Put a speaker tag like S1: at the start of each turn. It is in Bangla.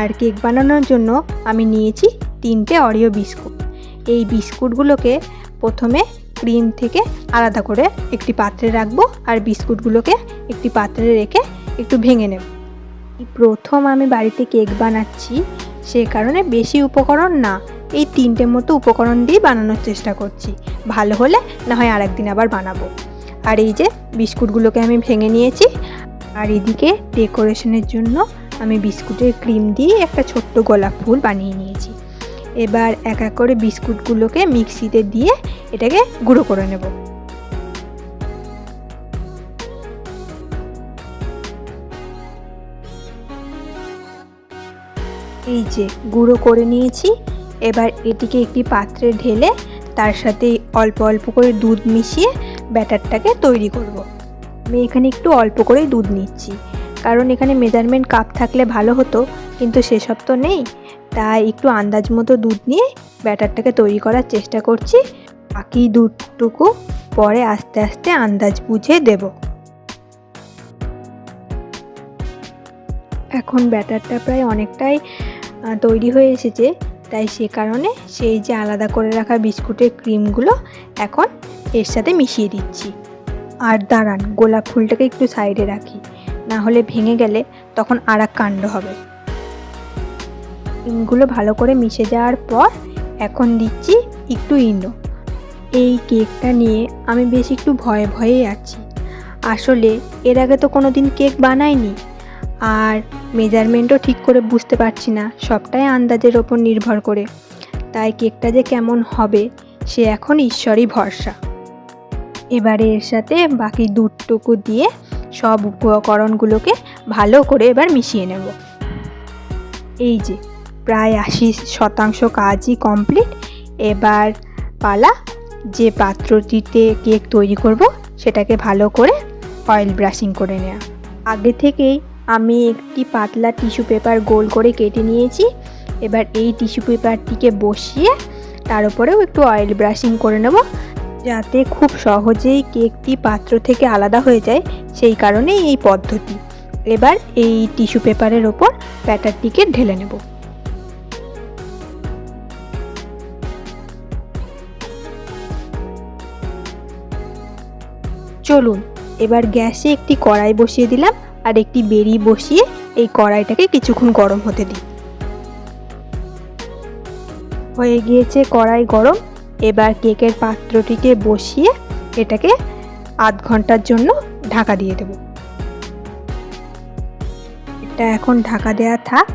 S1: আর কেক বানানোর জন্য আমি নিয়েছি 3টে অরিও বিস্কুট। এই বিস্কুটগুলোকে প্রথমে ক্রিম থেকে আলাদা করে একটি পাত্রে রাখবো আর বিস্কুটগুলোকে একটি পাত্রে রেখে একটু ভেঙে নেব। প্রথম আমি বাড়িতে কেক বানাচ্ছি, সে কারণে বেশি উপকরণ না, এই 3টে মতো উপকরণ দিয়ে বানানোর চেষ্টা করছি। ভালো হলে না হয় আরেকদিন আবার বানাবো। আর এই যে বিস্কুটগুলোকে আমি ভেঙে নিয়েছি। আর এদিকে ডেকোরেশনের জন্য আমি বিস্কুটের ক্রিম দিয়ে একটা ছোট্ট গোলাপ ফুল বানিয়ে নিয়েছি। এবার এক এক করে বিস্কুটগুলোকে মিক্সিতে দিয়ে এটাকে গুঁড়ো করে নেব। এই যে গুঁড়ো করে নিয়েছি। এবার এটিকে একটি পাত্রে ঢেলে তার সাথে অল্প অল্প করে দুধ মিশিয়ে ব্যাটারটাকে তৈরি করব। আমি এখানে একটু অল্প করেই দুধ নিচ্ছি, কারণ এখানে মেজারমেন্ট কাপ থাকলে ভালো হতো, কিন্তু সেসব তো নেই। তাই একটু আন্দাজ মতো দুধ নিয়ে ব্যাটারটাকে তৈরি করার চেষ্টা করছি। বাকি দুধটুকু পরে আস্তে আস্তে আন্দাজ বুঝে দেব। এখন ব্যাটারটা প্রায় অনেকটাই তৈরি হয়ে এসেছে, তাই সে কারণে সেই যে আলাদা করে রাখা বিস্কুটের ক্রিমগুলো এখন এর সাথে মিশিয়ে দিচ্ছি। আর দাঁড়ান, গোলাপ ফুলটাকে একটু সাইডে রাখি, না হলে ভেঙে গেলে তখন আর এক কাণ্ড হবে। ক্রিমগুলো ভালো করে মিশে যাওয়ার পর এখন দিচ্ছি একটু ইনো। এই কেকটা নিয়ে আমি বেশ একটু ভয়ে ভয়েই আছি। আসলে এর আগে তো কোনো দিন কেক বানাইনি, আর মেজারমেন্টও ঠিক করে বুঝতে পারছি না, সবটাই আন্দাজের ওপর নির্ভর করে। তাই কেকটা যে কেমন হবে সে এখন ঈশ্বরই ভরসা। এবারে এর সাথে বাকি দুধটুকু দিয়ে সব উপকরণগুলোকে ভালো করে এবার মিশিয়ে নেব। এই যে প্রায় 80% কাজই কমপ্লিট। এবার পালা যে পাত্রটিতে কেক তৈরি করব সেটাকে ভালো করে অয়েল ব্রাশিং করে নেওয়া। আগে থেকেই আমি একটি পাতলা টিস্যু পেপার গোল করে কেটে নিয়েছি। এবার এই টিস্যু পেপারটিকে বসিয়ে তার উপরেও একটু অয়েল ব্রাশিং করে নেব, যাতে খুব সহজেই কেকটি পাত্র থেকে আলাদা হয়ে যায়, সেই কারণেই এই পদ্ধতি। এবার এই টিস্যু পেপারের ওপর ব্যাটারটিকে ঢেলে নেব। চলুন এবার গ্যাসে একটি কড়াই বসিয়ে দিলাম আর একটি বেড়ি বসিয়ে এই কড়াইটাকে কিছুক্ষণ গরম হতে দিই। হয়ে গিয়েছে কড়াই গরম। এবার কেকের পাত্রটিকে বসিয়ে এটাকে আধ ঘন্টার জন্য ঢাকা দিয়ে দেব। এটা এখন ঢাকা দেওয়া থাক।